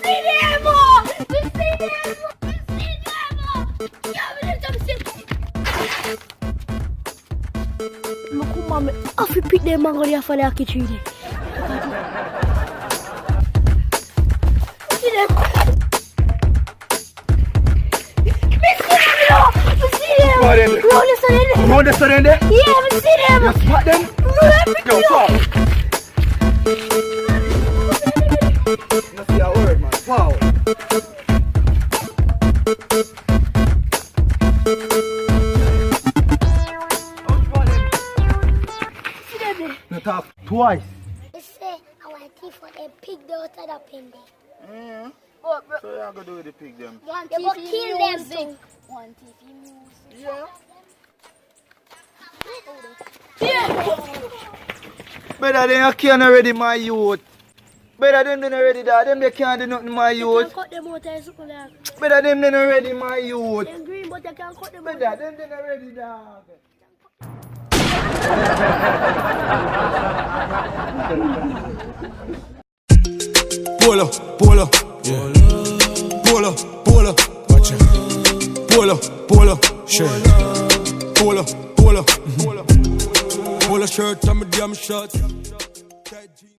Cinema! Aku mami, afi pick them mango dia fale aki chile. Round the surrender? Yeah, we see them. You spot them? Yo, wow. You see a word, man. Wow. You talk twice. They say I want to for them pig out of the pen there. So you are going to do with the pig them? You go kill them too. One TV music. Yeah. Better than you can't already, my youth. Better than them already, that. Them they can't do nothing, my youth. Cut them out of school. Better than them already, my youth. Them green, but you can't cut them out. Better than them already, dog. Polo, polo, yeah. Polo, polo, watch it. Polo, polo, shirt. Polo, polo, polo shirt, I'm a damn shot.